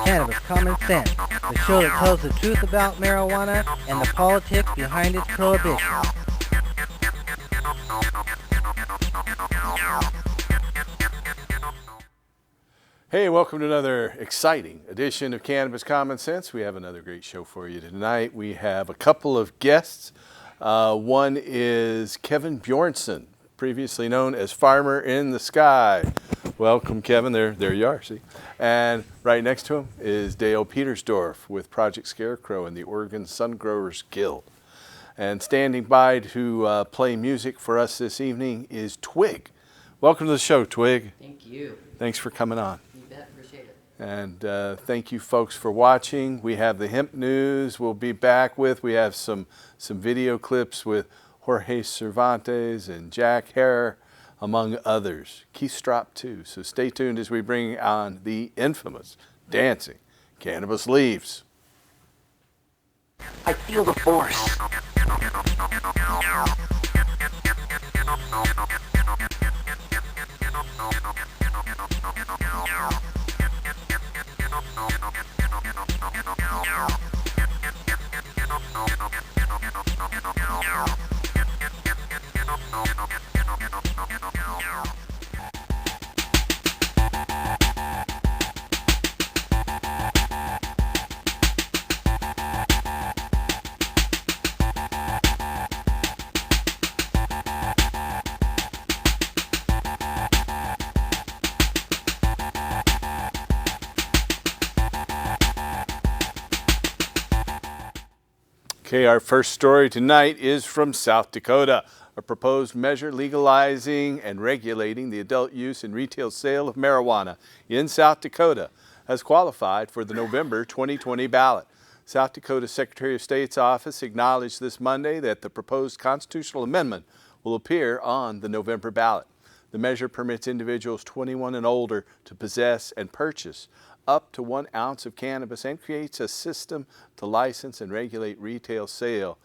Cannabis Common Sense, the show that tells the truth about marijuana and the politics behind its prohibition. Hey, welcome to another exciting edition of Cannabis Common Sense. We have another great show for you tonight. We have a couple of guests. One is Kevin Bjornsen, previously known as Farmer in the Sky. Welcome, Kevin. There you are, see? And right next to him is Dale Petersdorf with Project Scarecrow and the Oregon Sun Growers Guild. And standing by to play music for us this evening is Twig. Welcome to the show, Twig. Thank you. Thanks for coming on. You bet, appreciate it. And thank you folks for watching. We have the hemp news we'll be back with. We have some video clips with Jorge Cervantes and Jack Hare, among others. Keith Strop too. So stay tuned as we bring on the infamous dancing cannabis leaves. I feel the force. Okay, our first story tonight is from South Dakota. A proposed measure legalizing and regulating the adult use and retail sale of marijuana in South Dakota has qualified for the November 2020 ballot. South Dakota Secretary of State's office acknowledged this Monday that the proposed constitutional amendment will appear on the November ballot. The measure permits individuals 21 and older to possess and purchase up to 1 ounce of cannabis and creates a system to license and regulate retail sale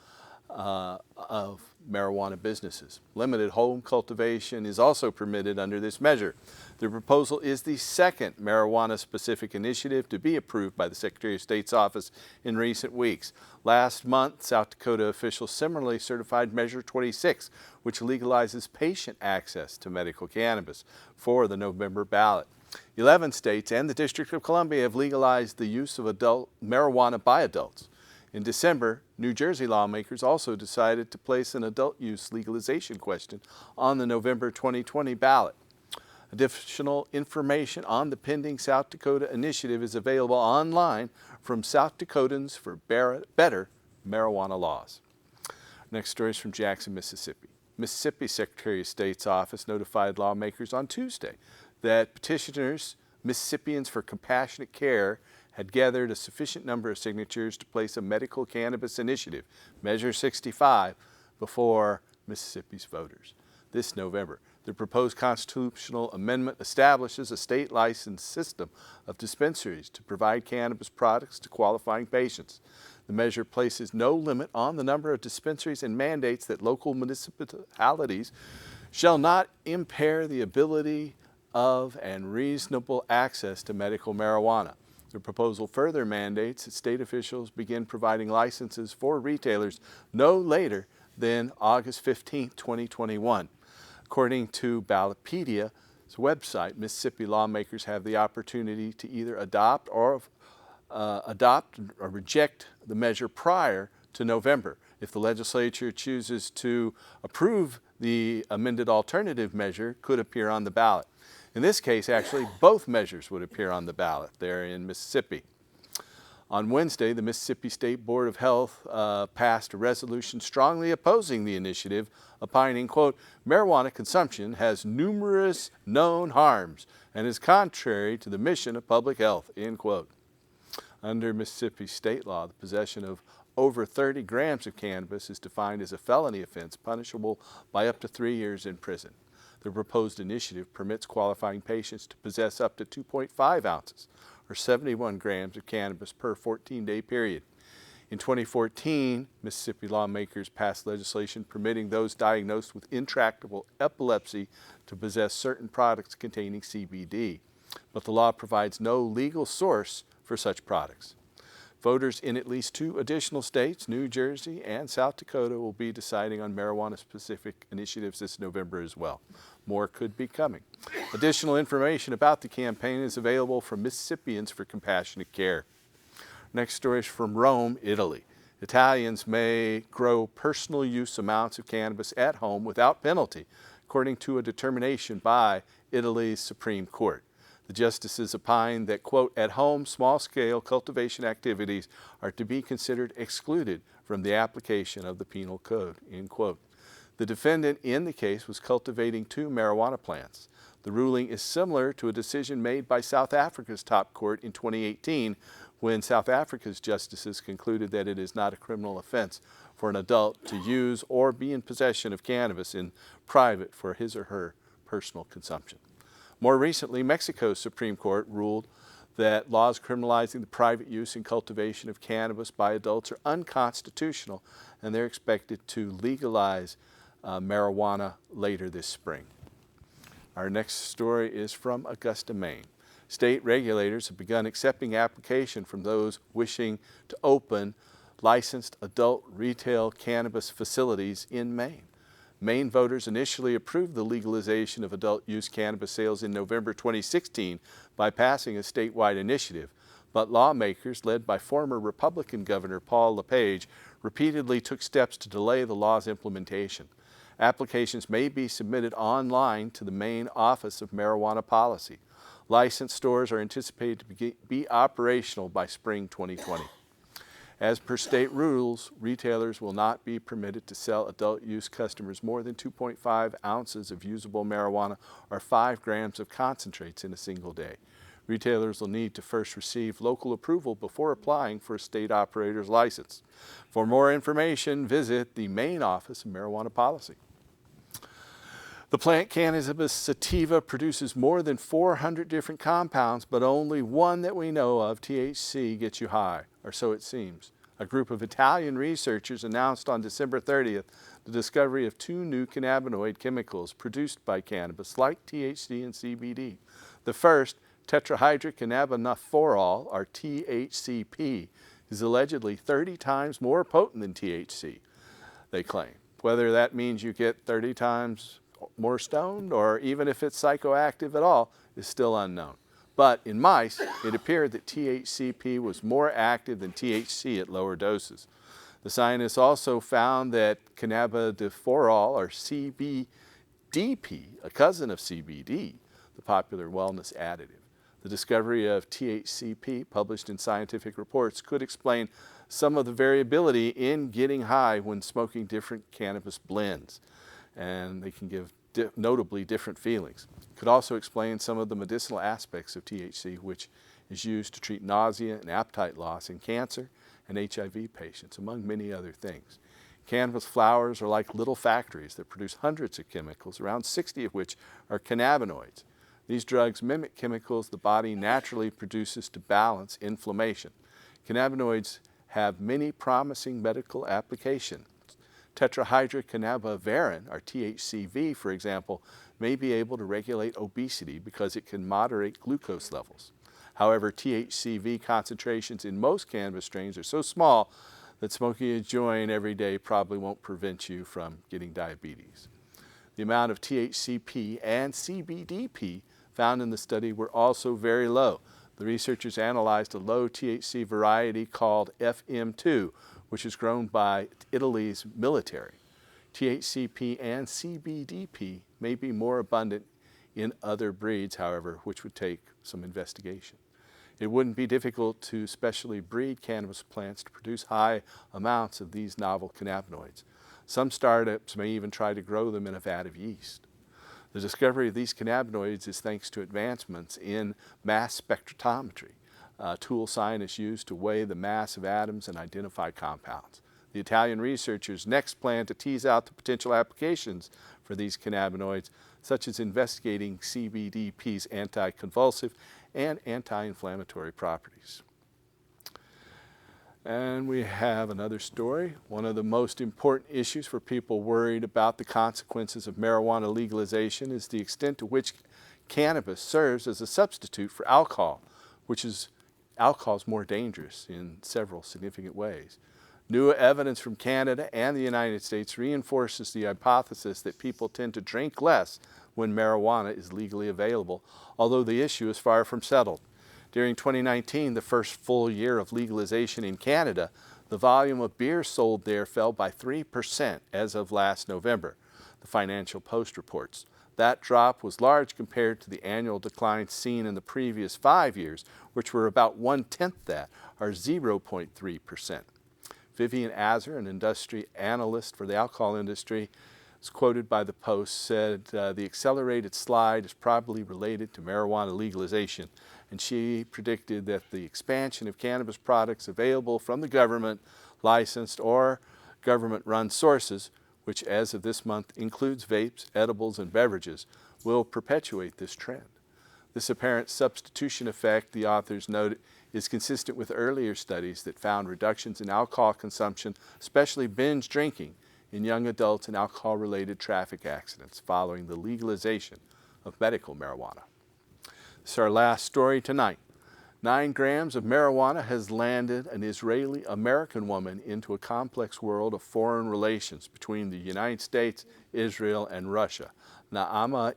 of marijuana businesses. Limited home cultivation is also permitted under this measure. The proposal is the second marijuana-specific initiative to be approved by the Secretary of State's office in recent weeks. Last month, South Dakota officials similarly certified Measure 26, which legalizes patient access to medical cannabis, for the November ballot. 11 states and the District of Columbia have legalized the use of adult marijuana by adults. In December, New Jersey lawmakers also decided to place an adult use legalization question on the November 2020 ballot. Additional information on the pending South Dakota initiative is available online from South Dakotans for Better Marijuana Laws. Next story is from Jackson, Mississippi. Mississippi Secretary of State's office notified lawmakers on Tuesday that petitioners, Mississippians for Compassionate Care, had gathered a sufficient number of signatures to place a medical cannabis initiative, Measure 65, before Mississippi's voters. This November, the proposed constitutional amendment establishes a state licensed system of dispensaries to provide cannabis products to qualifying patients. The measure places no limit on the number of dispensaries and mandates that local municipalities shall not impair the ability of and reasonable access to medical marijuana. The proposal further mandates that state officials begin providing licenses for retailers no later than August 15, 2021. According to Ballotpedia's website, Mississippi lawmakers have the opportunity to either adopt or reject the measure prior to November. If the legislature chooses to approve the amended alternative measure, could appear on the ballot. In this case, actually, both measures would appear on the ballot there in Mississippi. On Wednesday, the Mississippi State Board of Health passed a resolution strongly opposing the initiative, opining, quote, marijuana consumption has numerous known harms and is contrary to the mission of public health, end quote. Under Mississippi state law, the possession of over 30 grams of cannabis is defined as a felony offense punishable by up to 3 years in prison. The proposed initiative permits qualifying patients to possess up to 2.5 ounces, or 71 grams of cannabis per 14-day period. In 2014, Mississippi lawmakers passed legislation permitting those diagnosed with intractable epilepsy to possess certain products containing CBD. But the law provides no legal source for such products. Voters in at least 2 additional states, New Jersey and South Dakota, will be deciding on marijuana-specific initiatives this November as well. More could be coming. Additional information about the campaign is available from Mississippians for Compassionate Care. Next story is from Rome, Italy. Italians may grow personal use amounts of cannabis at home without penalty, according to a determination by Italy's Supreme Court. The justices opined that, quote, at home, small-scale cultivation activities are to be considered excluded from the application of the penal code, end quote. The defendant in the case was cultivating 2 marijuana plants. The ruling is similar to a decision made by South Africa's top court in 2018, when South Africa's justices concluded that it is not a criminal offense for an adult to use or be in possession of cannabis in private for his or her personal consumption. More recently, Mexico's Supreme Court ruled that laws criminalizing the private use and cultivation of cannabis by adults are unconstitutional, and they're expected to legalize marijuana later this spring. Our next story is from Augusta, Maine. State regulators have begun accepting applications from those wishing to open licensed adult retail cannabis facilities in Maine. Maine voters initially approved the legalization of adult-use cannabis sales in November 2016 by passing a statewide initiative, but lawmakers led by former Republican Governor Paul LePage repeatedly took steps to delay the law's implementation. Applications may be submitted online to the Maine Office of Marijuana Policy. Licensed stores are anticipated to be operational by spring 2020. As per state rules, retailers will not be permitted to sell adult use customers more than 2.5 ounces of usable marijuana or 5 grams of concentrates in a single day. Retailers will need to first receive local approval before applying for a state operator's license. For more information, visit the Maine Office of Marijuana Policy. The plant Cannabis sativa produces more than 400 different compounds, but only one that we know of, THC, gets you high, or so it seems. A group of Italian researchers announced on December 30th the discovery of 2 new cannabinoid chemicals produced by cannabis, like THC and CBD. The first, tetrahydrocannabinol, or THCP, is allegedly 30 times more potent than THC, they claim. Whether that means you get 30 times more stoned, or even if it's psychoactive at all, is still unknown. But in mice, it appeared that THCP was more active than THC at lower doses. The scientists also found that cannabidiol, or CBDP, a cousin of CBD, the popular wellness additive. The discovery of THCP, published in scientific reports, could explain some of the variability in getting high when smoking different cannabis blends, and they can give notably different feelings. It could also explain some of the medicinal aspects of THC, which is used to treat nausea and appetite loss in cancer and HIV patients, among many other things. Cannabis flowers are like little factories that produce hundreds of chemicals, around 60 of which are cannabinoids. These drugs mimic chemicals the body naturally produces to balance inflammation. Cannabinoids have many promising medical applications. Tetrahydrocannabivarin, or THCV, for example, may be able to regulate obesity because it can moderate glucose levels. However, THCV concentrations in most cannabis strains are so small that smoking a joint every day probably won't prevent you from getting diabetes. The amount of THCP and CBDP found in the study were also very low. The researchers analyzed a low THC variety called FM2, which is grown by Italy's military. THCP and CBDP may be more abundant in other breeds, however, which would take some investigation. It wouldn't be difficult to specially breed cannabis plants to produce high amounts of these novel cannabinoids. Some startups may even try to grow them in a vat of yeast. The discovery of these cannabinoids is thanks to advancements in mass spectrometry, a tool scientists use to weigh the mass of atoms and identify compounds. The Italian researchers next plan to tease out the potential applications for these cannabinoids, such as investigating CBDP's anticonvulsive and anti-inflammatory properties. And we have another story. One of the most important issues for people worried about the consequences of marijuana legalization is the extent to which cannabis serves as a substitute for alcohol, which is alcohol is more dangerous in several significant ways. New evidence from Canada and the United States reinforces the hypothesis that people tend to drink less when marijuana is legally available, although the issue is far from settled. During 2019, the first full year of legalization in Canada, the volume of beer sold there fell by 3% as of last November, the Financial Post reports. That drop was large compared to the annual decline seen in the previous 5 years, which were about 1/10 that, or 0.3%. Vivian Azer, an industry analyst for the alcohol industry, was quoted by the Post, said the accelerated slide is probably related to marijuana legalization, and she predicted that the expansion of cannabis products available from the government, licensed or government-run sources, which as of this month includes vapes, edibles, and beverages, will perpetuate this trend. This apparent substitution effect, the authors noted, is consistent with earlier studies that found reductions in alcohol consumption, especially binge drinking, in young adults in alcohol-related traffic accidents following the legalization of medical marijuana. This is our last story tonight. 9 grams of marijuana has landed an Israeli-American woman into a complex world of foreign relations between the United States, Israel, and Russia. Naama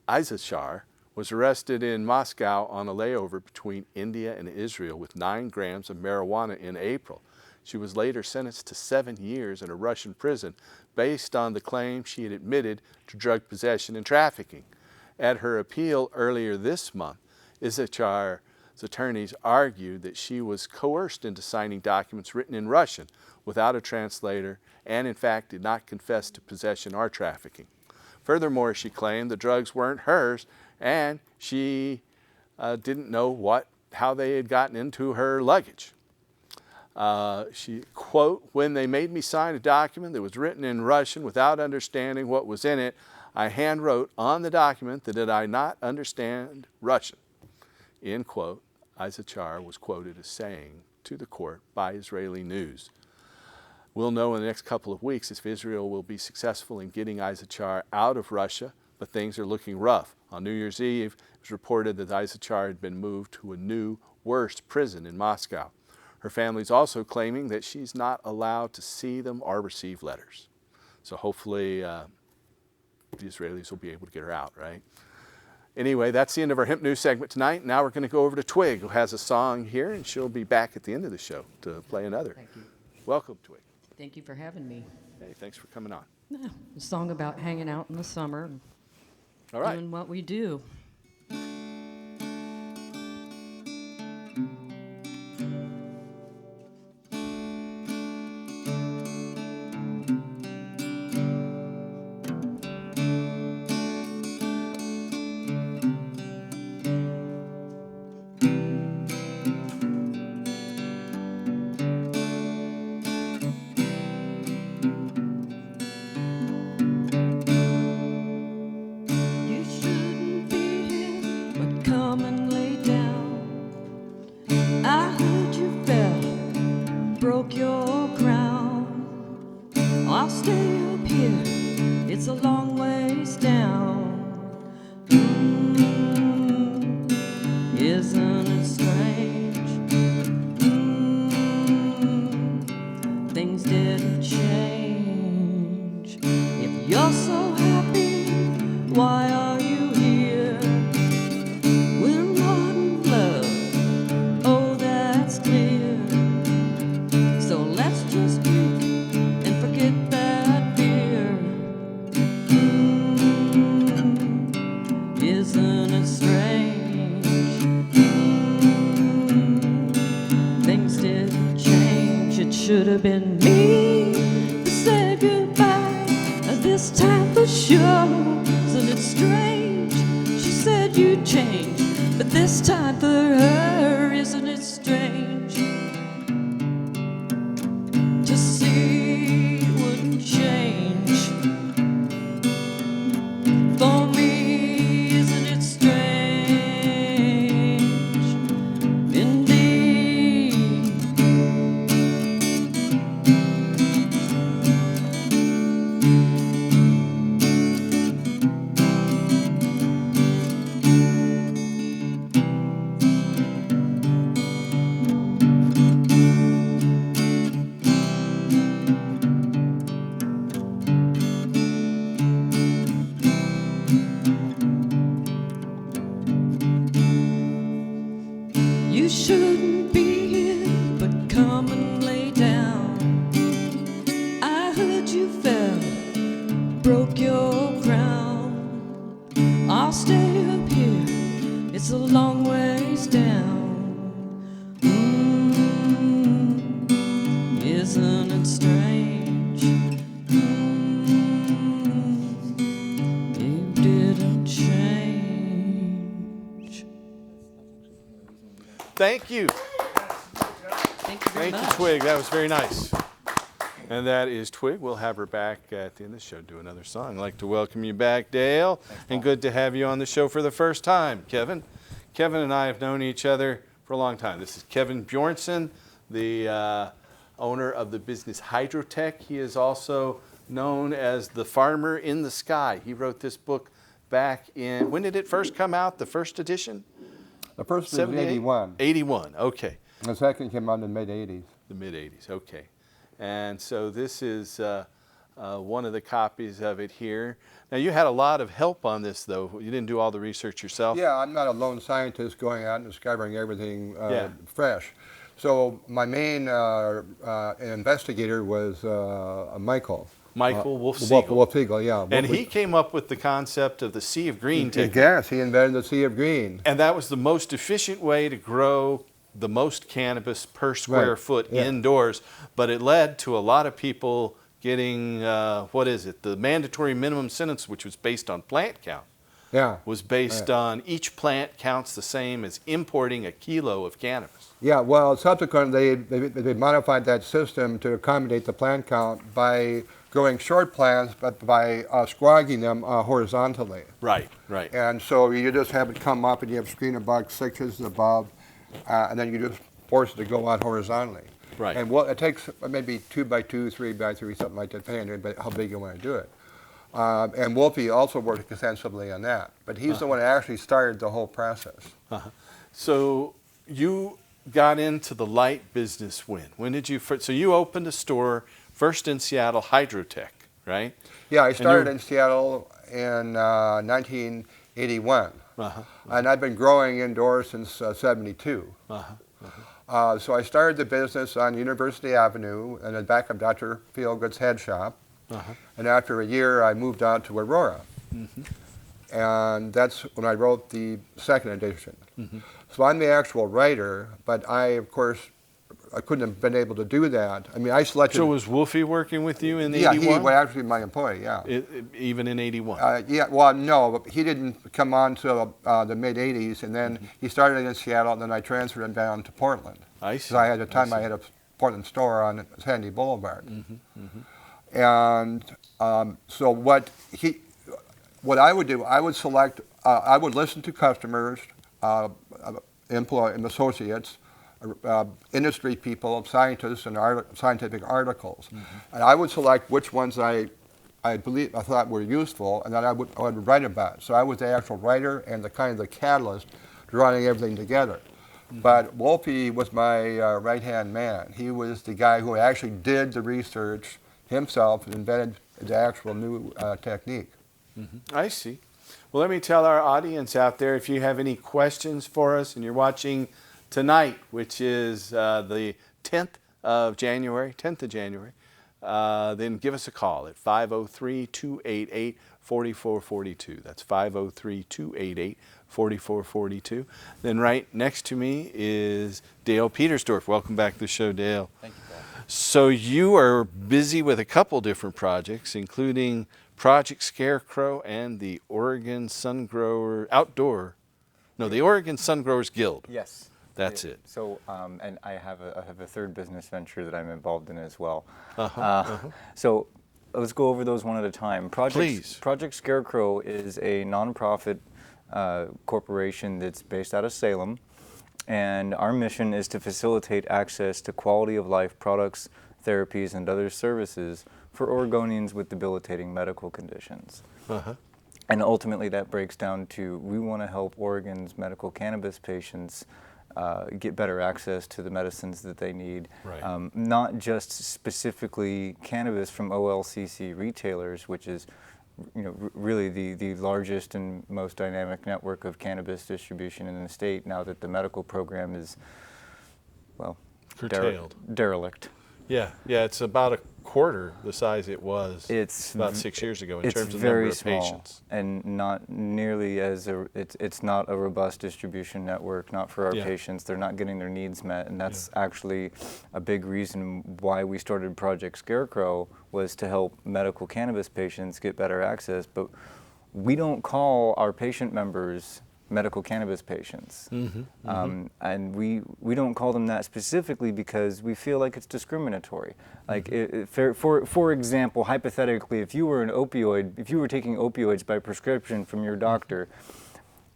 Izachar was arrested in Moscow on a layover between India and Israel with 9 grams of marijuana in April. She was later sentenced to 7 years in a Russian prison based on the claim she had admitted to drug possession and trafficking. At her appeal earlier this month, Izachar's attorneys argued that she was coerced into signing documents written in Russian without a translator and in fact did not confess to possession or trafficking. Furthermore, she claimed the drugs weren't hers and she didn't know how they had gotten into her luggage. She, quote, "When they made me sign a document that was written in Russian without understanding what was in it, I hand wrote on the document that did I not understand Russian," end quote. Izachar was quoted as saying to the court by Israeli news. We'll know in the next couple of weeks if Israel will be successful in getting Izachar out of Russia, but things are looking rough. On New Year's Eve, it was reported that Izachar had been moved to a new, worse prison in Moscow. Her family's also claiming that she's not allowed to see them or receive letters. So hopefully the Israelis will be able to get her out, right? Anyway, that's the end of our Hemp News segment tonight. Now we're going to go over to Twig, who has a song here, and she'll be back at the end of the show to play another. Thank you. Welcome, Twig. Thank you for having me. Hey, thanks for coming on. A song about hanging out in the summer and All right. doing what we do. You shouldn't be here, but come and lay down. I heard you fell, broke your crown. I'll stay up here, it's a long ways down. Isn't it strange? Things didn't change. If you're so happy, why are you here? We're not in love, oh that's clear. So let's just drink and forget that fear. Isn't it strange? Things didn't change. It should have been me who said goodbye this time for sure. Isn't it strange? She said you'd change, but this time for her, isn't it strange? To see it wouldn't change. For me, isn't it strange? Indeed. You shouldn't be here, but come and lay down. I heard you fell, broke your crown. I'll stay up here, it's a long ways down. Isn't it strange? You didn't change. Thank you. Thank you very Thank you, much. Twig. That was very nice. And that is Twig. We'll have her back at the end of the show, do another song. I'd like to welcome you back, Dale. And good to have you on the show for the first time, Kevin. Kevin and I have known each other for a long time. This is Kevin Bjornsen, the owner of the business Hydrotech. He is also known as the farmer in the sky. He wrote this book back in, when did it first come out, the first edition? The first was 81. 81, okay. The second came out in the mid-80s. The mid-80s, okay. And so this is one of the copies of it here. Now you had a lot of help on this though. You didn't do all the research yourself? Yeah, I'm not a lone scientist going out and discovering everything Yeah. fresh. So my main investigator was Michael. Michael Wolf-Siegel. Wolf-Siegel, yeah. And he came up with the concept of the Sea of Green technique. Yes, he invented the Sea of Green. And that was the most efficient way to grow the most cannabis per square Right, foot yeah. indoors. But it led to a lot of people getting, the mandatory minimum sentence, which was based on plant count, Yeah. was based on each plant counts the same as importing a kilo of cannabis. Yeah, well, subsequently, they modified that system to accommodate the plant count by growing short plants, but by squagging them horizontally. Right, right. And so you just have it come up and you have screen about 6 inches above, and then you just force it to go out horizontally. Right. And it takes maybe 2 by 2, 3 by 3, something like that, depending on how big you want to do it. And Wolfie also worked extensively on that, but he's the one that actually started the whole process. So you got into the light business when? When did you first? So you opened a store first in Seattle, Hydrotech, right? Yeah, I started in Seattle in 1981, and I've been growing indoors since '72. So I started the business on University Avenue in the back of Dr. Feelgood's head shop. And after a year, I moved out to Aurora. And that's when I wrote the second edition. So I'm the actual writer, but of course, I couldn't have been able to do that. I mean, I selected... So was Wolfie working with you in 81? Yeah, he was actually my employee, yeah. Even in 81? Yeah, well, no, he didn't come on till the mid-'80s, and then he started in Seattle, and then I transferred him down to Portland. I see. So at the time, I had a Portland store on Sandy Boulevard. And so what I would do, I would select, I would listen to customers, employees and associates, industry people, scientists, and scientific articles. And I would select which ones I thought were useful, and then I would write about. So I was the actual writer and the catalyst drawing everything together. But Wolfie was my right-hand man. He was the guy who actually did the research himself and invented the actual new technique. I see. Well, let me tell our audience out there, if you have any questions for us and you're watching tonight, which is the 10th of January, then give us a call at 503-288-4442. That's 503-288-4442. Then right next to me is Dale Petersdorf. Welcome back to the show, Dale. Thank you, Paul. So you are busy with a couple different projects, including Project Scarecrow and the Oregon Sungrower the Oregon Sungrowers Guild. Yes. That's it. So, and I have a third business venture that I'm involved in as well. So let's go over those one at a time. Please. Project Scarecrow is a nonprofit corporation that's based out of Salem, and our mission is to facilitate access to quality of life products, therapies, and other services for Oregonians with debilitating medical conditions. And ultimately that breaks down to, we want to help Oregon's medical cannabis patients get better access to the medicines that they need. Right. Not just specifically cannabis from OLCC retailers, which is really the largest and most dynamic network of cannabis distribution in the state now that the medical program is, well, curtailed. Derelict. Yeah, it's about a quarter the size it was It's about 6 years ago in it's terms of very number of small patients. and not nearly as it's not a robust distribution network, not for our Yeah. patients. They're not getting their needs met, and that's actually a big reason why we started Project Scarecrow, was to help medical cannabis patients get better access. But we don't call our patient members medical cannabis patients. And we don't call them that specifically because we feel like it's discriminatory. Like, for example, hypothetically, if you were taking opioids by prescription from your doctor,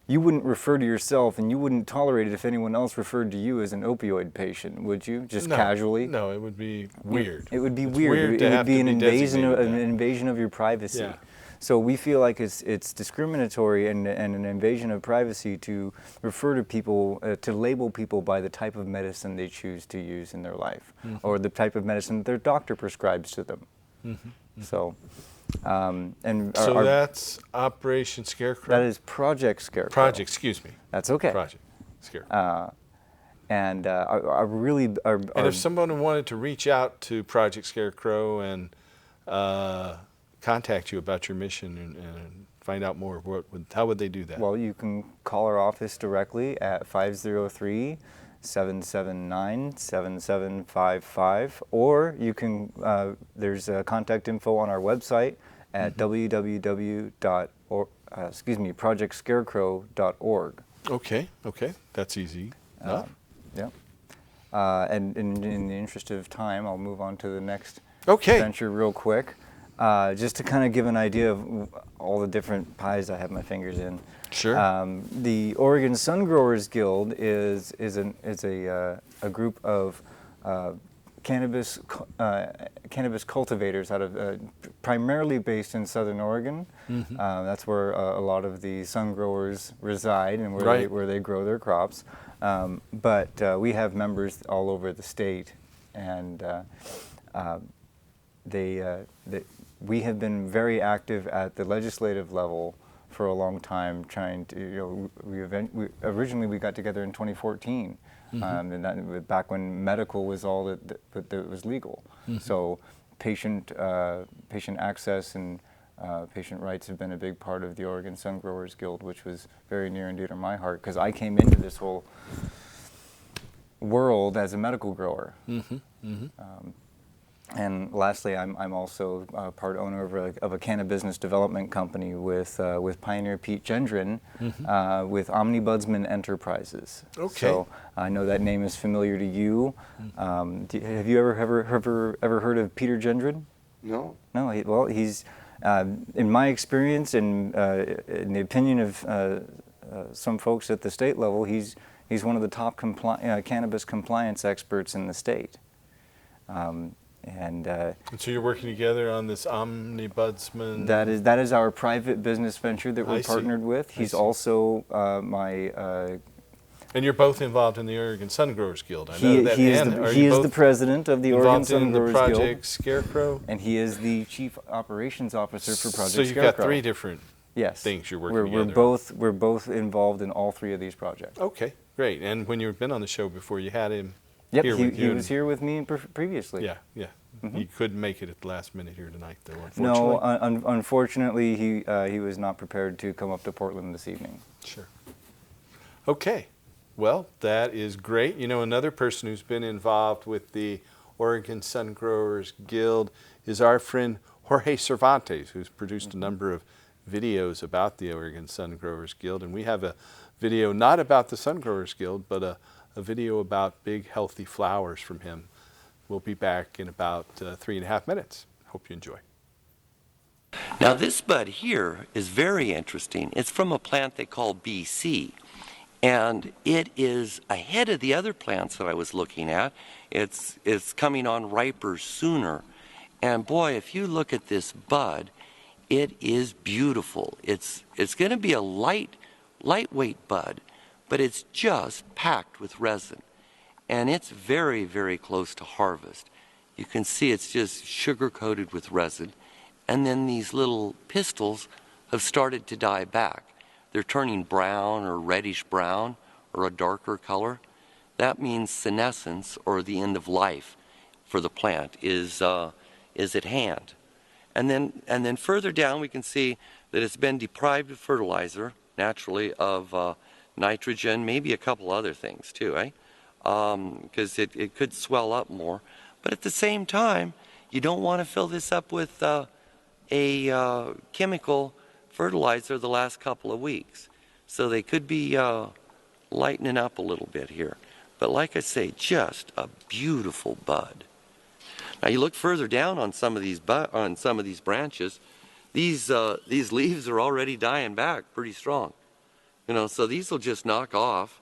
you wouldn't refer to yourself and you wouldn't tolerate it if anyone else referred to you as an opioid patient, would you? Just casually? No, it would be weird. It would be It's weird. to It have would be to an designated that. invasion of your privacy. Yeah. So we feel like it's discriminatory and an invasion of privacy to refer to people, to label people by the type of medicine they choose to use in their life, or the type of medicine their doctor prescribes to them. So, So that's Operation Scarecrow? that is Project Scarecrow. Project, excuse me. That's okay. Project Scarecrow. And And if someone wanted to reach out to Project Scarecrow and contact you about your mission and find out more, how would they do that? well, you can call our office directly at 503-779-7755, or you can, there's contact info on our website at projectscarecrow.org. Okay, that's easy enough. Yeah. And in the interest of time, I'll move on to the next Okay. venture real quick, just to kind of give an idea of all the different pies I have my fingers in. Sure. The Oregon Sun Growers Guild is a group of cannabis cultivators out of primarily based in Southern Oregon. That's where a lot of the sun growers reside and where they grow their crops. But we have members all over the state, and we have been very active at the legislative level for a long time, trying to, originally we got together in 2014, and that, back when medical was all that was legal. So patient access and patient rights have been a big part of the Oregon Sun Growers Guild, which was very near and dear to my heart, because I came into this whole world as a medical grower. And lastly, I'm also part owner of a cannabis business development company with Pioneer Pete Gendron, with Omnibudsman Enterprises. Okay. So I know that name is familiar to you. Have you ever heard of Peter Gendron? No. No. He's in my experience and in the opinion of some folks at the state level, he's one of the top cannabis compliance experts in the state. And so you're working together on this Omnibudsman? that is our private business venture that we're I see. partnered with. He's also my. And you're both involved in the Oregon Sun Growers Guild. I know that. He is the both president of the Oregon involved Sun in the Growers Project Guild, Scarecrow? and he is the chief operations officer for Project So you've Scarecrow. got three different yes. things you're working together We're both involved in all three of these projects. Okay, great. And when you've been on the show before, you had him Yep, here with you. he was here with me previously. Yeah. He couldn't make it at the last minute here tonight, though, No, unfortunately. unfortunately, he was not prepared to come up to Portland this evening. Sure. Okay. Well, that is great. You know, another person who's been involved with the Oregon Sun Growers Guild is our friend Jorge Cervantes, who's produced a number of videos about the Oregon Sun Growers Guild. And we have a video not about the Sun Growers Guild, but a video about big, healthy flowers from him. We'll be back in about 3.5 minutes. Hope you enjoy. Now this bud here is very interesting. It's from a plant they call BC, and it is ahead of the other plants that I was looking at. It's coming on riper sooner, and boy, if you look at this bud, it is beautiful. It's going to be a lightweight bud, but it's just packed with resin. And it's very, very close to harvest. You can see it's just sugar-coated with resin. and then these little pistils have started to die back. They're turning brown or reddish brown or a darker color. That means senescence, or the end of life for the plant, is at hand. And then further down we can see that it's been deprived of fertilizer, naturally, of nitrogen, maybe a couple other things too, because it could swell up more. But at the same time, you don't want to fill this up with a chemical fertilizer the last couple of weeks. So they could be lightening up a little bit here. But like I say, just a beautiful bud. Now you look further down on some of these branches. These leaves are already dying back pretty strong. So these will just knock off.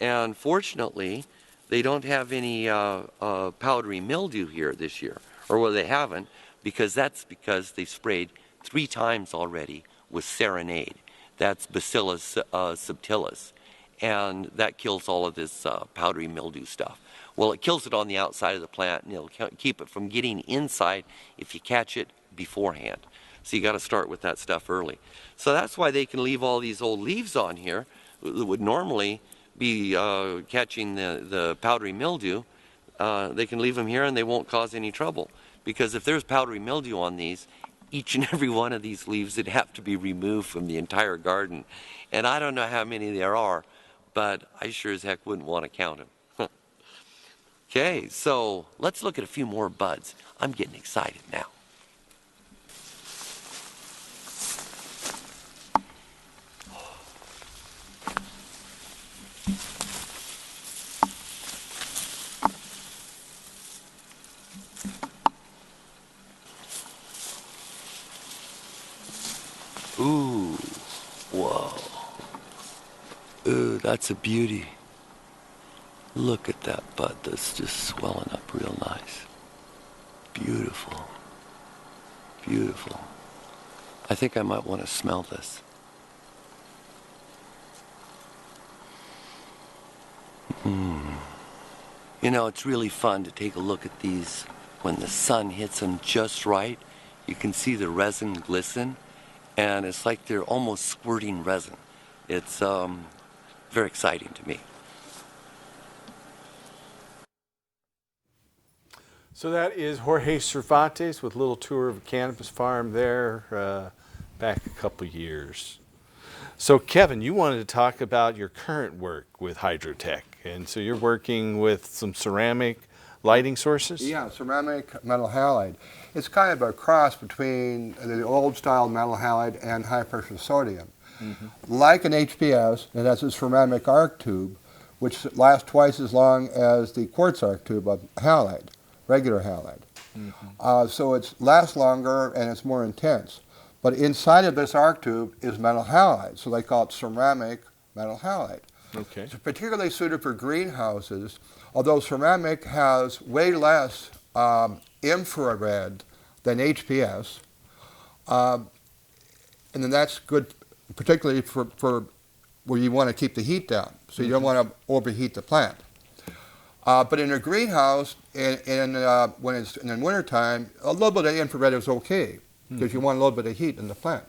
And fortunately, they don't have any powdery mildew here this year, or well, they haven't, because they've sprayed 3 times already with Serenade. That's Bacillus subtilis, and that kills all of this powdery mildew stuff. Well, it kills it on the outside of the plant, and it'll keep it from getting inside if you catch it beforehand. So you got to start with that stuff early. So that's why they can leave all these old leaves on here that would normally be catching the powdery mildew. They can leave them here and they won't cause any trouble, because if there's powdery mildew on these, each and every one of these leaves would have to be removed from the entire garden. And I don't know how many there are, but I sure as heck wouldn't want to count them. Okay, so let's look at a few more buds. I'm getting excited now. Ooh, whoa. Ooh, that's a beauty. Look at that bud that's just swelling up real nice. Beautiful. Beautiful. I think I might want to smell this. It's really fun to take a look at these when the sun hits them just right. You can see the resin glisten, and it's like they're almost squirting resin. It's very exciting to me. So that is Jorge Cervantes with a little tour of a cannabis farm there back a couple years. So Kevin, you wanted to talk about your current work with Hydrotech. And so you're working with some ceramic lighting sources? Yeah, ceramic metal halide. It's kind of a cross between the old style metal halide and high pressure sodium. Like an HPS, it has a ceramic arc tube, which lasts twice as long as the quartz arc tube of halide, regular halide. So it lasts longer and it's more intense. But inside of this arc tube is metal halide, so they call it ceramic metal halide. Okay. It's particularly suited for greenhouses, although ceramic has way less infrared than HPS. And then that's good, particularly for where you want to keep the heat down, so you don't want to overheat the plant. But in a greenhouse, when it's in the wintertime, a little bit of infrared is okay, because you want a little bit of heat in the plant.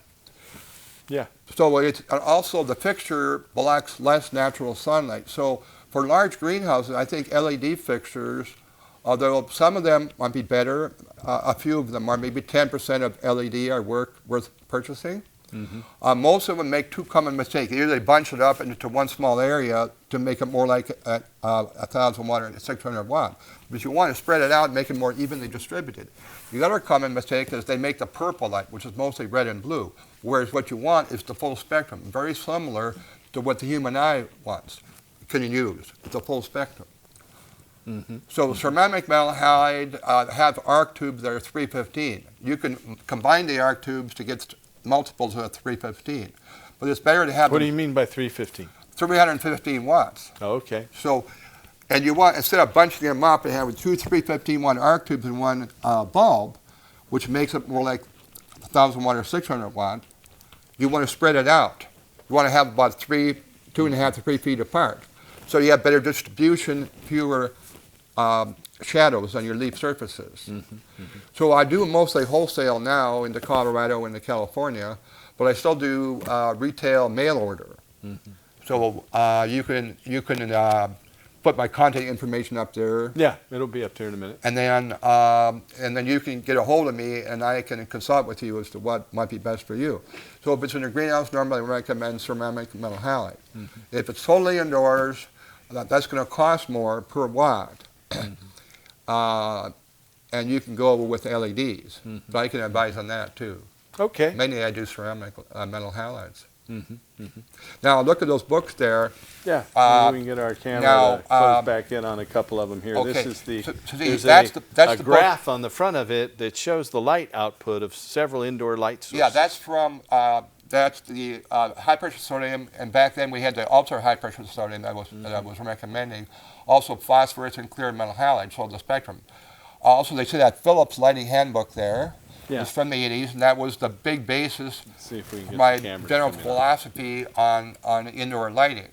Yeah. So it's also the fixture blocks less natural sunlight. So for large greenhouses, I think LED fixtures, although some of them might be better, a few of them are, maybe 10% of LED are worth purchasing. Most of them make two common mistakes. Either they bunch it up into one small area to make it more like 1,000 watt or 600 watt. But you want to spread it out and make it more evenly distributed. The other common mistake is they make the purple light, which is mostly red and blue, whereas what you want is the full spectrum, very similar to what the human eye can use. It's a full spectrum. So ceramic metal halide have arc tubes that are 315. You can combine the arc tubes to get multiples of 315. But it's better to have... What do you mean by 315? 315 watts. Oh, okay. So, and you want, instead of bunching them up and having two 315 watt arc tubes in one bulb, which makes it more like 1,000 watt or 600 watt, you want to spread it out. You want to have about 2.5 to 3 feet apart. So you have better distribution, fewer shadows on your leaf surfaces. So I do mostly wholesale now into Colorado and into California, but I still do retail mail order. So you can put my contact information up there. Yeah, it'll be up there in a minute. And then you can get a hold of me, and I can consult with you as to what might be best for you. So if it's in a greenhouse, normally I recommend ceramic metal halide. If it's totally indoors, that's going to cost more per watt. And you can go with LEDs. But I can advise on that too. Okay. Mainly I do ceramic metal halides. Now look at those books there. Yeah, maybe we can get our camera to close back in on a couple of them here. Okay. This is the, there's there's that's a the graph on the front of it that shows the light output of several indoor light sources. Yeah, that's from, that's the high pressure sodium, and back then we had the ultra high pressure sodium that I was recommending. Also phosphorus and clear metal halide, so the spectrum. Also they see that Phillips lighting handbook there. Yeah. It's from the 80s, and that was the big basis Let's see if we can for get my the cameras general coming up. philosophy on indoor lighting.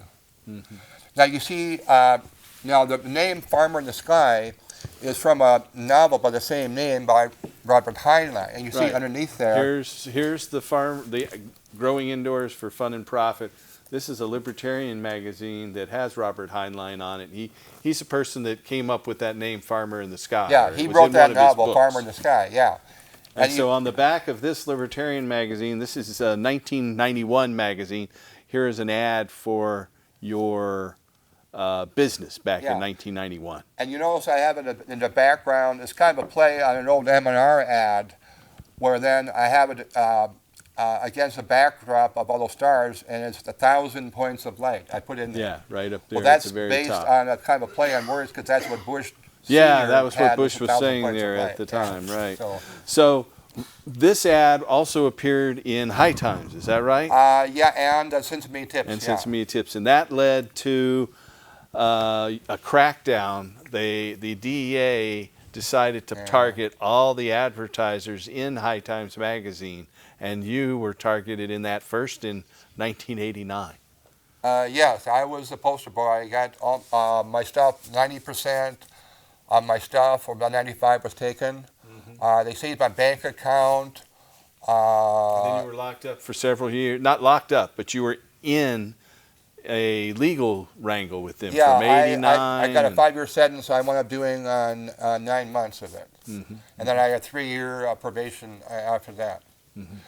Now you see, now the name Farmer in the Sky is from a novel by the same name by Robert Heinlein, and you see Right. underneath there. Here's the Growing Indoors for Fun and Profit. This is a libertarian magazine that has Robert Heinlein on it. He's a person that came up with that name, Farmer in the Sky. Yeah, or he it was wrote in that one of his novel, books. Farmer in the Sky, yeah. And so on the back of this libertarian magazine, this is a 1991 magazine. Here is an ad for your business back in 1991. And you notice I have it in the background, it's kind of a play on an old M&R ad, where then I have it against the backdrop of all those stars, and it's 1,000 points of light. I put in there. Yeah, right up there Well, that's at the very based top. on a kind of a play on words, because that's what Bush Yeah, Sr. that was what had, Bush was 1,000 saying points of there at light. the time, right. So, So this ad also appeared in High Times, is that right? yeah, and Sesame Tips. And yeah. Sesame Tips. And that led to a crackdown. The DEA decided to target all the advertisers in High Times magazine, and you were targeted in that first in 1989. Yes, I was the poster boy. I got all my stuff, 90% of my stuff, or about 95 was taken. They seized my bank account. And then you were locked up for several years. Not locked up, but you were in a legal wrangle with them from 89. I got a 5-year sentence, so I wound up doing 9 months of it. And then I got 3-year probation after that.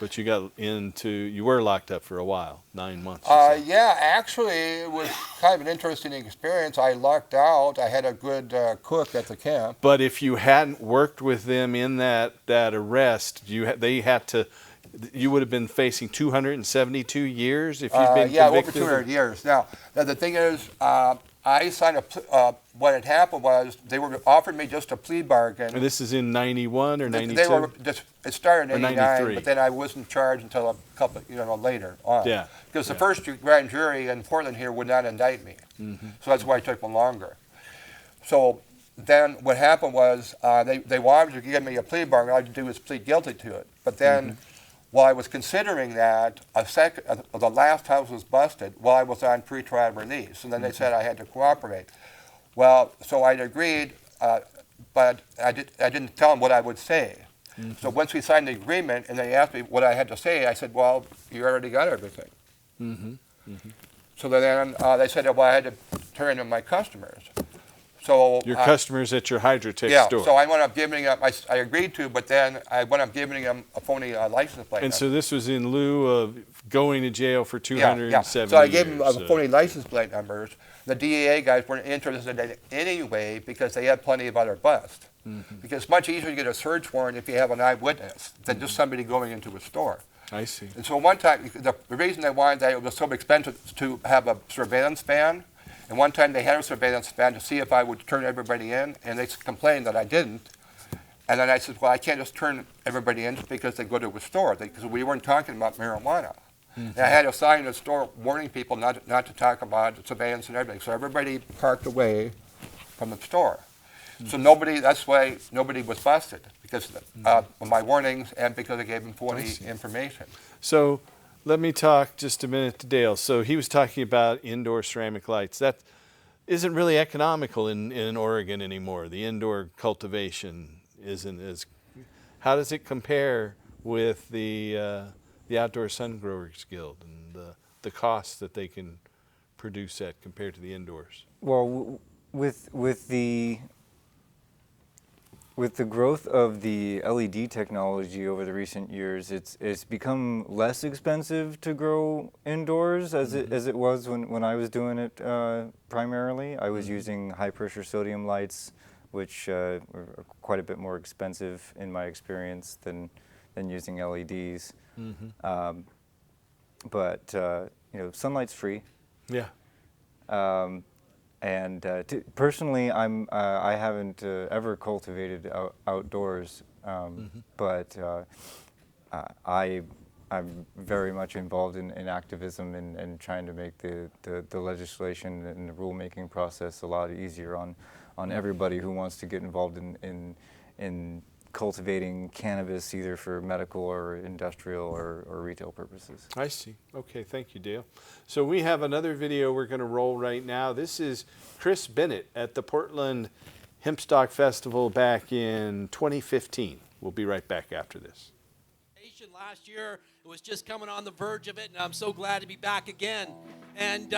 But you were locked up for a while, 9 months. Yeah, actually, it was kind of an interesting experience. I lucked out. I had a good cook at the camp. But if you hadn't worked with them in that arrest, you would have been facing 272 years if you'd been yeah, convicted. over 200 years. Now the thing is, I signed what had happened was they were offered me just a plea bargain. And this is in 91 or 92? They were just, it started in Or 89, 93. but then I wasn't charged until a couple, later on. Yeah. Because the first grand jury in Portland here would not indict me. So that's why it took them longer. So then what happened was they wanted to give me a plea bargain. All I had to do was plead guilty to it. But then while I was considering that, the last house was busted while I was on pretrial release. And then they said I had to cooperate. Well, so I agreed, but I didn't tell them what I would say. So once we signed the agreement and they asked me what I had to say, I said, well, you already got everything. So then they said, well, I had to turn to my customers. So Your customers at your Hydrotech yeah, store. so I wound up giving them, I agreed to, but then I wound up giving them a phony license plate. And so this was in lieu of going to jail for 270 yeah. So I gave them years. phony license plate numbers. The DEA guys weren't interested in it anyway because they had plenty of other busts. Because it's much easier to get a search warrant if you have an eyewitness than just somebody going into a store. I see. And so one time, the reason they wanted that, it was so expensive to have a surveillance ban. And one time they had a surveillance ban to see if I would turn everybody in, and they complained that I didn't. And then I said, well, I can't just turn everybody in just because they go to a store, because we weren't talking about marijuana. And I had a sign in the store warning people not to talk about surveillance and everything. So everybody parked away from the store. So that's why nobody was busted, because of my warnings and because I gave them phony information. So let me talk just a minute to Dale. So he was talking about indoor ceramic lights. isn't really economical in Oregon anymore. The indoor cultivation isn't as. How does it compare with the Outdoor Sun Growers Guild and the costs that they can produce at compared to the indoors? Well, with the growth of the LED technology over the recent years, it's become less expensive to grow indoors as it was when I was doing it primarily. I was using high pressure sodium lights, which were quite a bit more expensive in my experience than using LEDs. But sunlight's free. Yeah. Personally, I haven't ever cultivated outdoors, but I'm very much involved in activism and trying to make the legislation and the rulemaking process a lot easier on everybody who wants to get involved in cultivating cannabis, either for medical or industrial or retail purposes. I see. Okay, thank you, Dale. So we have another video we're going to roll right now. This is Chris Bennett at the Portland Hempstock Festival back in 2015. We'll be right back after this. Last year, it was just coming on the verge of it, and I'm so glad to be back again. And,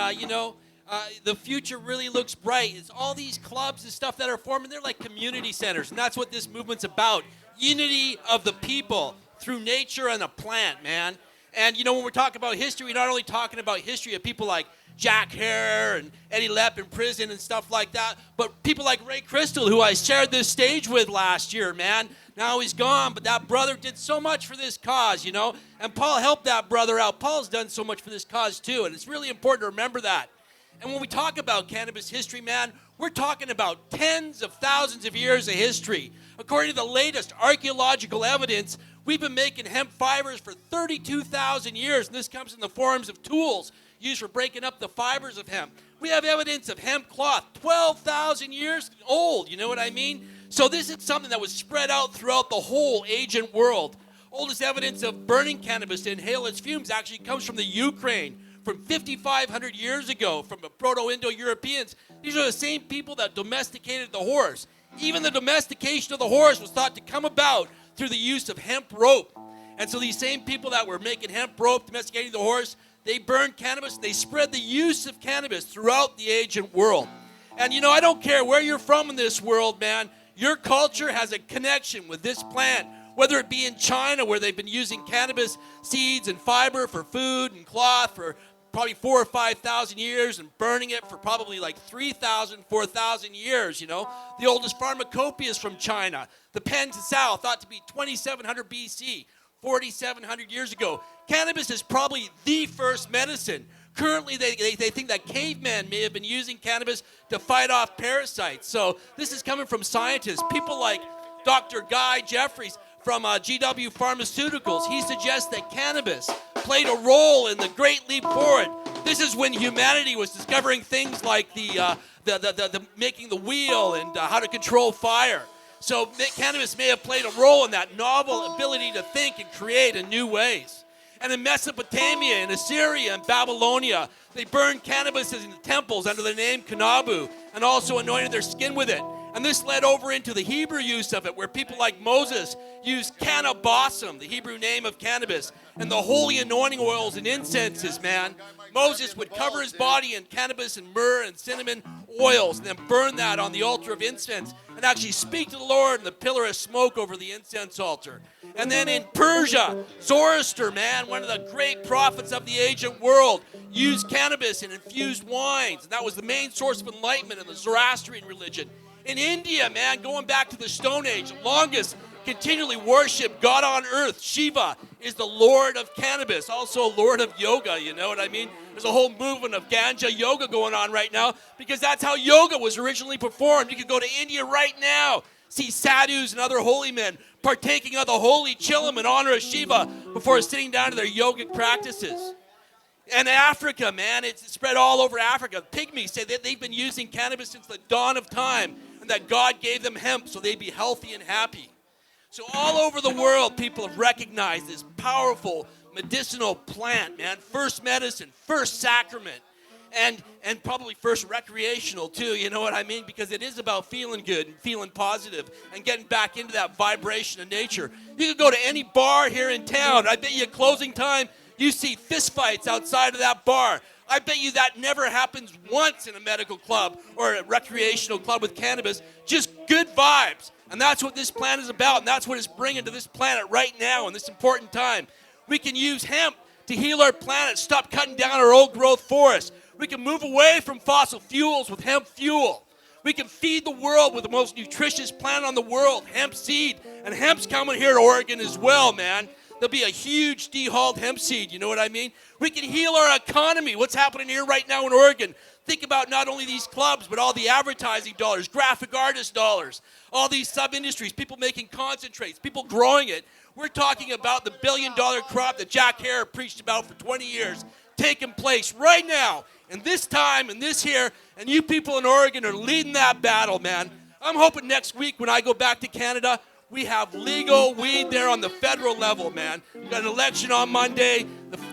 the future really looks bright. It's all these clubs and stuff that are forming. They're like community centers, and that's what this movement's about. Unity of the people through nature and a plant, man. And, when we're talking about history, we're not only talking about history of people like Jack Hare and Eddie Lepp in prison and stuff like that, but people like Ray Crystal, who I shared this stage with last year, man. Now he's gone, but that brother did so much for this cause, and Paul helped that brother out. Paul's done so much for this cause, too, and it's really important to remember that. And when we talk about cannabis history, man, we're talking about tens of thousands of years of history. According to the latest archaeological evidence, we've been making hemp fibers for 32,000 years, and this comes in the forms of tools used for breaking up the fibers of hemp. We have evidence of hemp cloth, 12,000 years old, you know what I mean? So this is something that was spread out throughout the whole ancient world. Oldest evidence of burning cannabis to inhale its fumes actually comes from the Ukraine, from 5,500 years ago, from the Proto-Indo-Europeans. These are the same people that domesticated the horse. Even the domestication of the horse was thought to come about through the use of hemp rope. And so these same people that were making hemp rope, domesticating the horse, they burned cannabis, and they spread the use of cannabis throughout the ancient world. And I don't care where you're from in this world, man, your culture has a connection with this plant, whether it be in China, where they've been using cannabis seeds and fiber for food and cloth for probably 4,000 or 5,000 years, and burning it for probably like 3,000, 4,000 years, The oldest pharmacopoeia is from China. The Pen to Sao, thought to be 2,700 BC, 4,700 years ago. Cannabis is probably the first medicine. Currently, they think that cavemen may have been using cannabis to fight off parasites. So this is coming from scientists, people like Dr. Guy Jeffries from GW Pharmaceuticals. He suggests that cannabis played a role in the Great Leap Forward. This is when humanity was discovering things like the making the wheel and how to control fire. So cannabis may have played a role in that novel ability to think and create in new ways. And in Mesopotamia, in Assyria, and Babylonia, they burned cannabis in the temples under the name Kanabu, and also anointed their skin with it. And this led over into the Hebrew use of it, where people like Moses used cannabosum, the Hebrew name of cannabis, and the holy anointing oils and incenses, man. Moses would cover his body in cannabis and myrrh and cinnamon oils, and then burn that on the altar of incense, and actually speak to the Lord in the pillar of smoke over the incense altar. And then in Persia, Zoroaster, man, one of the great prophets of the ancient world, used cannabis in infused wines, and that was the main source of enlightenment in the Zoroastrian religion. In India, man, going back to the Stone Age, the longest continually worshipped God on earth, Shiva, is the Lord of cannabis, also Lord of yoga, you know what I mean? There's a whole movement of ganja yoga going on right now, because that's how yoga was originally performed. You can go to India right now, see sadhus and other holy men partaking of the holy chillum in honor of Shiva before sitting down to their yogic practices. And Africa, man, it's spread all over Africa. Pygmies say that they've been using cannabis since the dawn of time, and that God gave them hemp so they'd be healthy and happy. So all over the world, people have recognized this powerful medicinal plant, man. First medicine, first sacrament. and probably first recreational too, you know what I mean? Because it is about feeling good and feeling positive and getting back into that vibration of nature. You could go to any bar here in town. I bet you at closing time, you see fistfights outside of that bar. I bet you that never happens once in a medical club or a recreational club with cannabis. Just good vibes. And that's what this plant is about, and that's what it's bringing to this planet right now in this important time. We can use hemp to heal our planet, stop cutting down our old growth forests. We can move away from fossil fuels with hemp fuel. We can feed the world with the most nutritious plant on the world, hemp seed. And hemp's coming here to Oregon as well, man. There'll be a huge dehulled hemp seed, you know what I mean? We can heal our economy. What's happening here right now in Oregon? Think about not only these clubs, but all the advertising dollars, graphic artist dollars, all these sub-industries, people making concentrates, people growing it. We're talking about the billion-dollar crop that Jack Hare preached about for 20 years taking place right now, and this time, and this here, and you people in Oregon are leading that battle, man. I'm hoping next week when I go back to Canada, we have legal weed there on the federal level, man. We've got an election on Monday.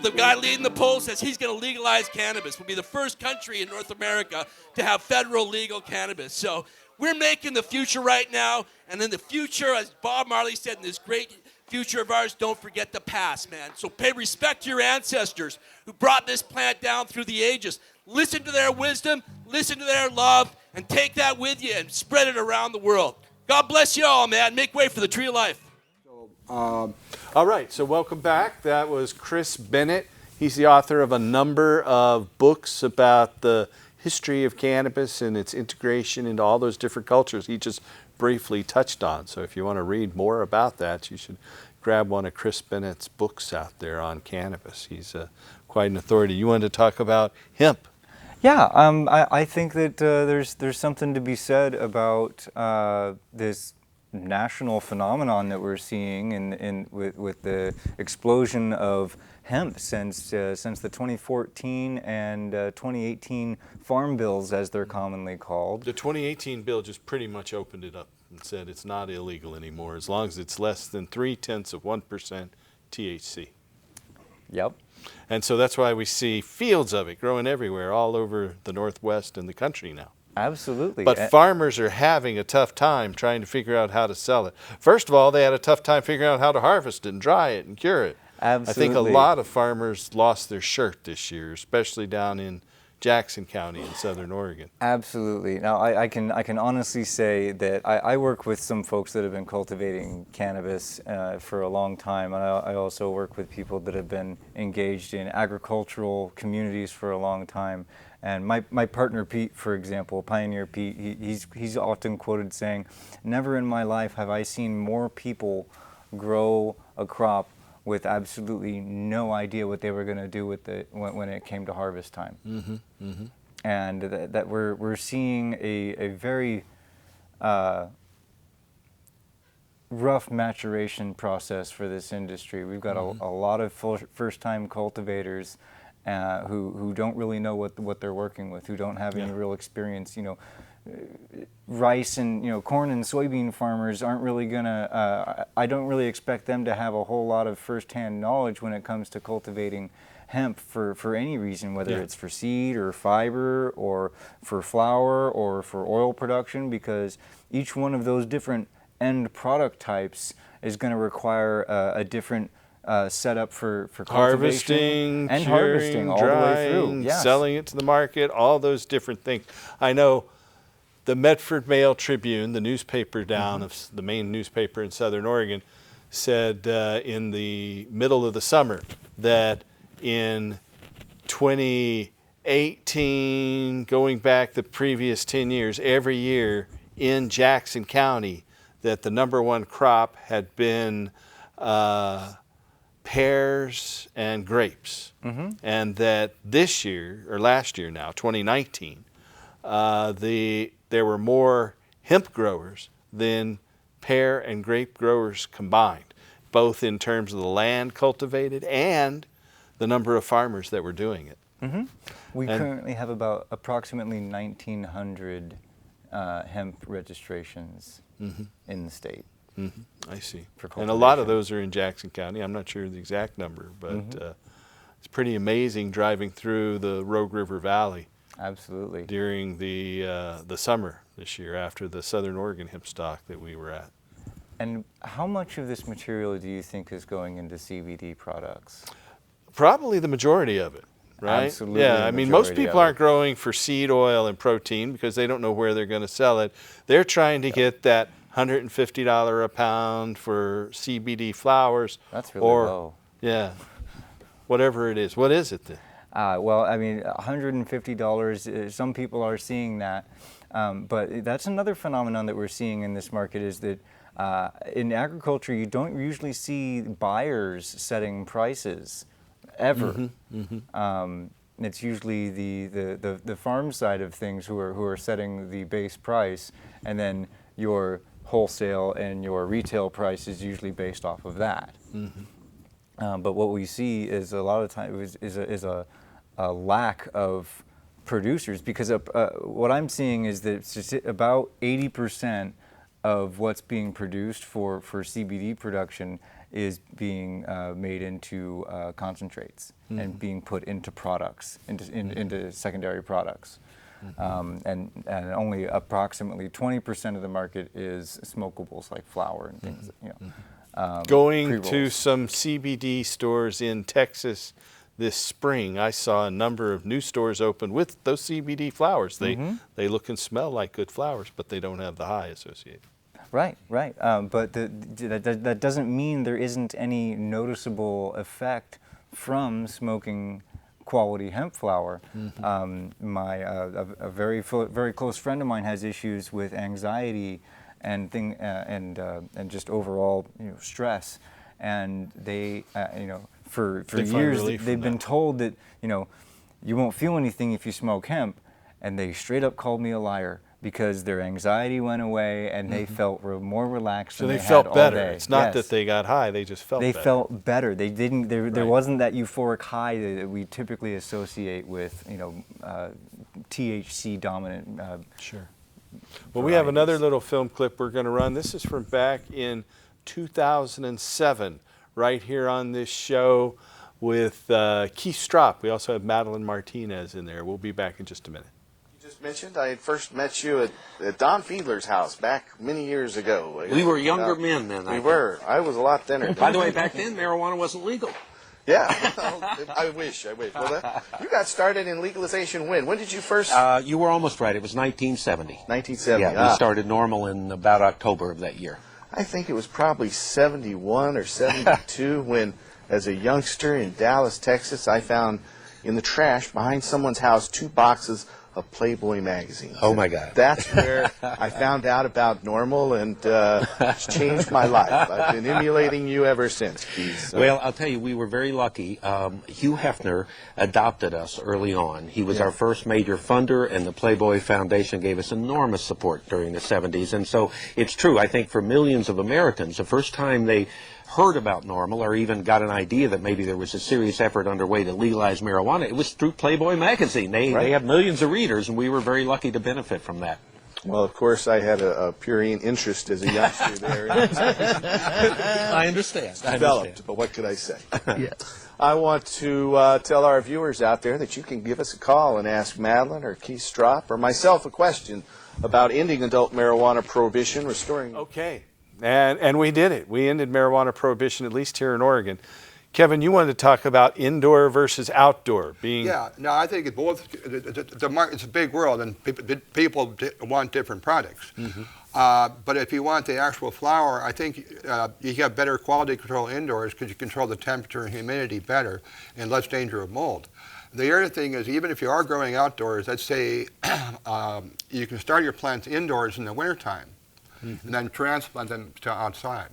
The guy leading the poll says he's going to legalize cannabis. We'll be the first country in North America to have federal legal cannabis. So we're making the future right now, and in the future, as Bob Marley said, in this great future of ours, don't forget the past, man. So pay respect to your ancestors who brought this plant down through the ages. Listen to their wisdom, listen to their love, and take that with you and spread it around the world. God bless you all, man. Make way for the tree of life. All right, so welcome back. That was Chris Bennett. He's the author of a number of books about the history of cannabis and its integration into all those different cultures he just briefly touched on. So if you want to read more about that, you should grab one of Chris Bennett's books out there on cannabis. He's quite an authority. You wanted to talk about hemp. Yeah, I think that there's something to be said about this national phenomenon that we're seeing with the explosion of hemp since the 2014 and 2018 farm bills, as they're commonly called. The 2018 bill just pretty much opened it up and said it's not illegal anymore as long as it's less than 0.3% THC. Yep. And so that's why we see fields of it growing everywhere, all over the Northwest and the country now. Absolutely. But farmers are having a tough time trying to figure out how to sell it. First of all, they had a tough time figuring out how to harvest it and dry it and cure it. Absolutely. I think a lot of farmers lost their shirt this year, especially down in Jackson County in Southern Oregon. Absolutely. Now, I can honestly say that I work with some folks that have been cultivating cannabis for a long time, and I also work with people that have been engaged in agricultural communities for a long time. And my partner Pete, for example, Pioneer Pete, he's often quoted saying, "Never in my life have I seen more people grow a crop with absolutely no idea what they were going to do with it when it came to harvest time." Mm-hmm, mm-hmm. And that we're seeing a very rough maturation process for this industry. We've got a lot of first-time cultivators who don't really know what they're working with, who don't have any real experience. You know, rice and corn and soybean farmers aren't really gonna. I don't really expect them to have a whole lot of first-hand knowledge when it comes to cultivating hemp for any reason, whether it's for seed or fiber or for flour or for oil production, because each one of those different end product types is going to require a different setup for harvesting, and curing, harvesting all drying, the way through. Yes. Selling it to the market, all those different things. I know the Medford Mail Tribune, the newspaper down of the main newspaper in Southern Oregon, said in the middle of the summer that in 2018, going back the previous 10 years, every year in Jackson County, that the #1 crop had been pears and grapes. And that this year, or last year now, 2019, there were more hemp growers than pear and grape growers combined, both in terms of the land cultivated and the number of farmers that were doing it. We currently have about approximately 1,900 hemp registrations in the state. I see. For And a lot of those are in Jackson County. I'm not sure the exact number, but it's pretty amazing driving through the Rogue River Valley Absolutely. during the summer this year after the Southern Oregon hemp stock that we were at. And how much of this material do you think is going into CBD products? Probably the majority of it, right? Absolutely. Yeah, the I mean, most majority people of aren't growing for seed oil and protein because they don't know where they're going to sell it. They're trying to get that $150 a pound for CBD flowers. That's really or, low. Yeah, whatever it is. What is it then? Well, I mean, $150, some people are seeing that. But that's another phenomenon that we're seeing in this market is that in agriculture, you don't usually see buyers setting prices ever. It's usually the farm side of things who are setting the base price, and then your wholesale and your retail price is usually based off of that. But what we see is a lot of times is a lack of producers, because what I'm seeing is that it's just about 80% of what's being produced for CBD production is being made into concentrates and being put into products, into secondary products. And only approximately 20% of the market is smokables like flour and things. Going to pre-rolls. some CBD stores in Texas this spring, I saw a number of new stores open with those CBD flowers. They look and smell like good flowers, but they don't have the high associated. Right. But that doesn't mean there isn't any noticeable effect from smoking quality hemp flower. A very close friend of mine has issues with anxiety and just overall stress, and they for years they've been told that you won't feel anything if you smoke hemp, and they straight up called me a liar because their anxiety went away and they felt more relaxed So than they they felt had better. all day. It's not Yes. that they got high; they just felt They better. felt better. They didn't. There Right. wasn't that euphoric high that we typically associate with THC dominant. Sure. Well, we have another little film clip we're going to run. This is from back in 2007, right here on this show with Keith Stropp. We also have Madeline Martinez in there. We'll be back in just a minute. You just mentioned I had first met you at Don Fiedler's house back many years ago. We were younger men then. We were. I was a lot thinner. By the way, back then, marijuana wasn't legal. Yeah. Well, I wish. Well, you got started in legalization when? When did you first? You were almost right. It was 1970. 1970. Yeah, we started normal in about October of that year. I think it was probably 71 or 72 when, as a youngster in Dallas, Texas, I found in the trash behind someone's house 2 boxes of Playboy magazines. Oh, my God. That's where I found out about Normal, and it's changed my life. I've been emulating you ever since, Keith. Well, I'll tell you, we were very lucky. Hugh Hefner adopted us early on. He was our first major funder, and the Playboy Foundation gave us enormous support during the 70s. And so it's true, I think, for millions of Americans, the first time they heard about Normal or even got an idea that maybe there was a serious effort underway to legalize marijuana, it was through Playboy magazine. They have millions of readers, and we were very lucky to benefit from that. Well, of course, I had a purine interest as a youngster there. I understand. Developed, but what could I say? I want to tell our viewers out there that you can give us a call and ask Madeline or Keith Stropp or myself a question about ending adult marijuana prohibition, restoring... Okay. And we did it. We ended marijuana prohibition, at least here in Oregon. Kevin, you wanted to talk about indoor versus outdoor being... Yeah, no, I think it's a big world, and people want different products. But if you want the actual flower, I think you have better quality control indoors because you control the temperature and humidity better and less danger of mold. The other thing is, even if you are growing outdoors, let's say you can start your plants indoors in the wintertime. And then transplant them to outside.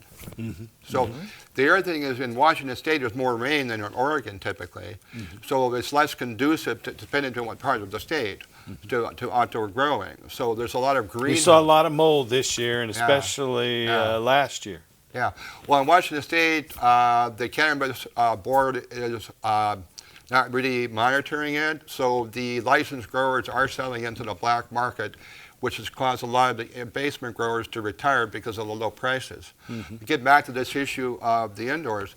So the other thing is, in Washington State, there's more rain than in Oregon typically. So it's less conducive, depending on what part of the state, to outdoor growing. So there's a lot of green. We saw a lot of mold this year, and especially last year. Yeah. Well, in Washington State, the Cannabis Board is not really monitoring it. So the licensed growers are selling into the black market, which has caused a lot of the basement growers to retire because of the low prices. To get back to this issue of the indoors,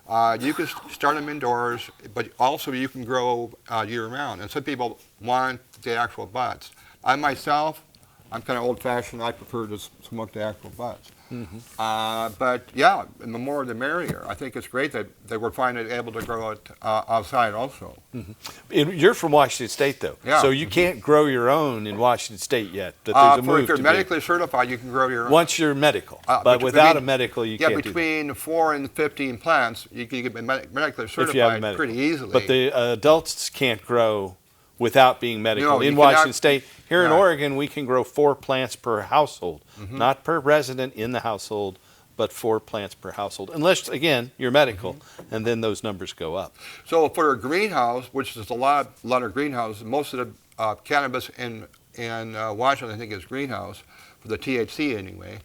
You can start them indoors, but also you can grow year-round. And some people want the actual buds. I myself, I'm kind of old-fashioned. I prefer to smoke the actual buds. But yeah, and the more the merrier. I think it's great that we're finally able to grow it outside also. You're from Washington State, though, Yeah. so you can't grow your own in Washington State yet. But there's a move if you're to medically certified, you can grow your own. once you're medical, but without a medical, you can't do that. between 4 and 15 plants, you can get medically If you have a certified medical. pretty easily. But the adults can't grow without being medical. No, you in Washington cannot- State, here in Right. Oregon, we can grow 4 plants per household, not per resident in the household, but 4 plants per household, unless, again, you're medical, and then those numbers go up. So for a greenhouse, which is a lot of greenhouses, most of the cannabis in Washington, I think, is greenhouse, for the THC anyway.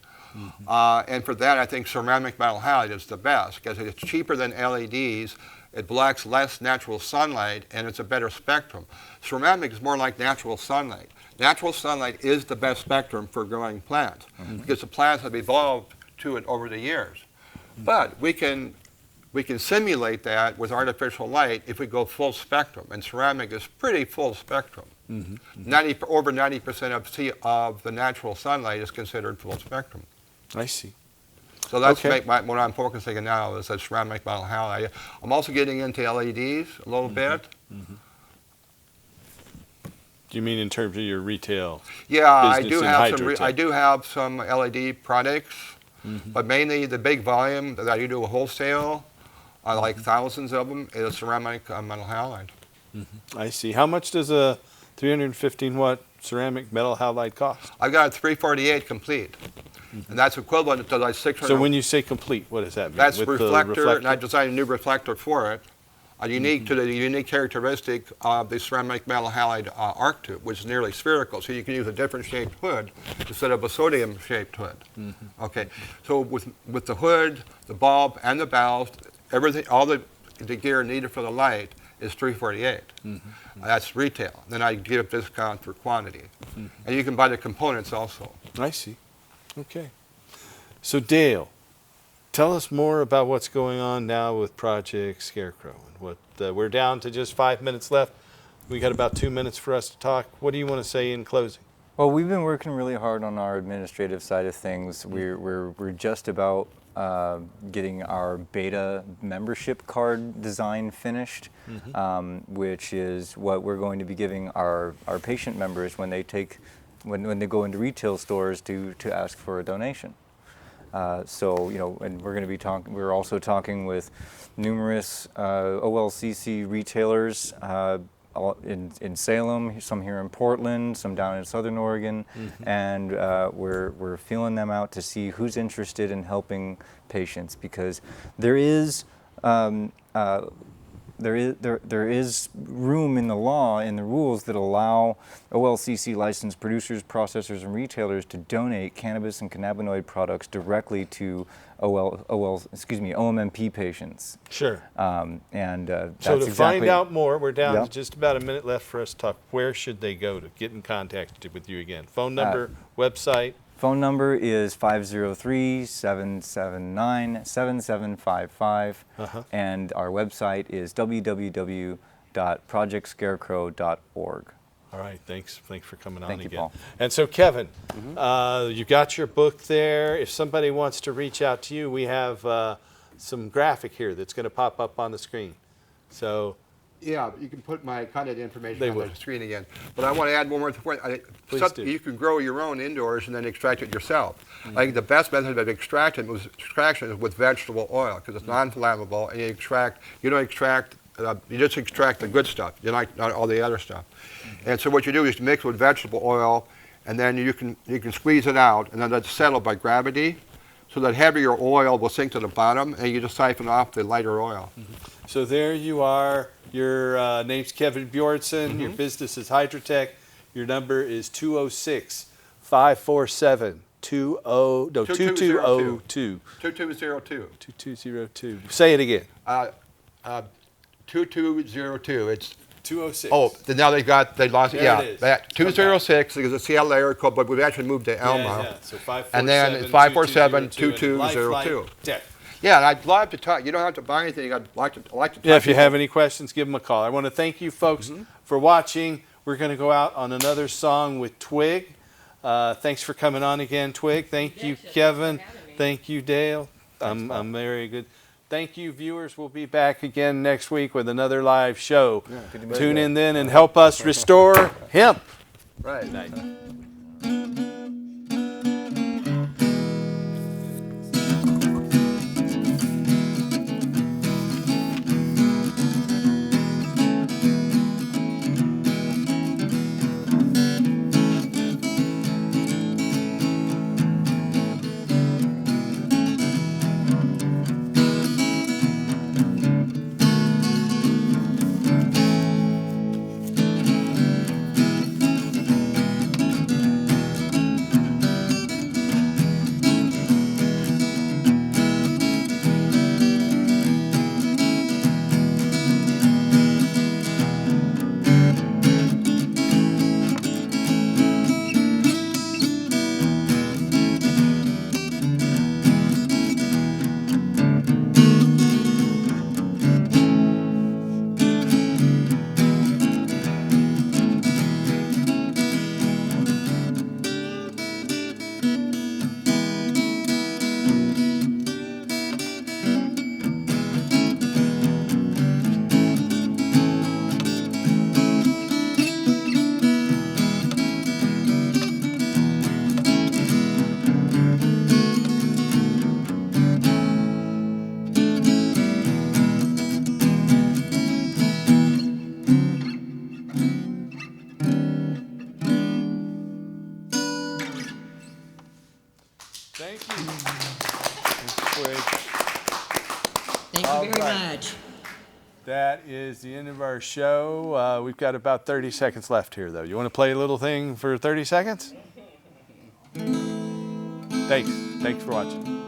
And for that, I think ceramic metal halide is the best, because it's cheaper than LEDs, it blocks less natural sunlight, and it's a better spectrum. Ceramic is more like natural sunlight. Natural sunlight is the best spectrum for growing plants, because the plants have evolved to it over the years. But we can simulate that with artificial light if we go full spectrum, and ceramic is pretty full spectrum. Over 90% of the natural sunlight is considered full spectrum. I see. So that's Okay. what I'm focusing on now is that ceramic metal halide. I'm also getting into LEDs a little bit. Do you mean in terms of your retail? Yeah, I business do in have hydrotech? I do have some LED products, but mainly the big volume that I do wholesale, I like thousands of them, is ceramic metal halide. I see. How much does a 315 watt ceramic metal halide cost? I've got a 348 complete, and that's equivalent to like 600. So when you say complete, what does that mean? That's With the reflector, and I designed a new reflector for it, unique to the unique characteristic of the ceramic metal halide arc tube, which is nearly spherical. So you can use a different shaped hood instead of a sodium shaped hood. Okay, so with the hood, the bulb, and the valves, everything, all the gear needed for the light is 348. That's retail. Then I give a discount for quantity, and you can buy the components also. I see. Okay. So Dale, tell us more about what's going on now with Project Scarecrow. And what we're down to just 5 minutes left. We got about 2 minutes for us to talk. What do you want to say in closing? Well, we've been working really hard on our administrative side of things. We're just about getting our beta membership card design finished, which is what we're going to be giving our patient members when they when they go into retail stores to ask for a donation. So, you know, and we're going to be talking, we're also talking with numerous OLCC retailers in Salem, some here in Portland, some down in Southern Oregon, and we're feeling them out to see who's interested in helping patients, because there is room in the law, in the rules, that allow OLCC licensed producers, processors, and retailers to donate cannabis and cannabinoid products directly to OMMP patients. Sure. That's So to exactly, find out more, we're down Yeah. to just about a minute left for us to talk. Where should they go to get in contact with you again? Phone number, website? Phone number is 503-779-7755, and our website is www.projectscarecrow.org. All right, thanks for coming on Thank you, again. Paul. And so, Kevin, you got your book there. If somebody wants to reach out to you, we have some graphic here that's going to pop up on the screen. So, Yeah, you can put my contact information They on would. the screen again. But I want to add one more point. Please do. You can grow your own indoors and then extract it yourself. I think the best method of extraction is with vegetable oil, because it's non-flammable, and you just extract the good stuff. You like not all the other stuff. And so what you do is you mix with vegetable oil, and then you can squeeze it out, and then let it settle by gravity, so that heavier oil will sink to the bottom, and you just siphon off the lighter oil. so there you are. Your name's Kevin Bjornsen. Your business is Hydrotech. Your number is 206-547-2202. 2202. 2202. Say it again. 2202. It's 206. oh, now they lost it. There Yeah, it is. that 206 because it's Seattle area code, but we've actually moved to Elmo. Yeah. So 547. And then it's 547-2202. Tech. Yeah, and I'd love to talk. You don't have to buy anything. I'd like to talk. Yeah, if you to have any questions, give them a call. I want to thank you folks for watching. We're going to go out on another song with Twig. Thanks for coming on again, Twig. Thank you, Kevin. Thank you, Dale. I'm very good. Thank you, viewers. We'll be back again next week with another live show. Tune in then and help us restore hemp. Right. Good night. Thank you. Thank you very much. That is the end of our show. We've got about 30 seconds left here, though. You want to play a little thing for 30 seconds? Thanks. Thanks for watching.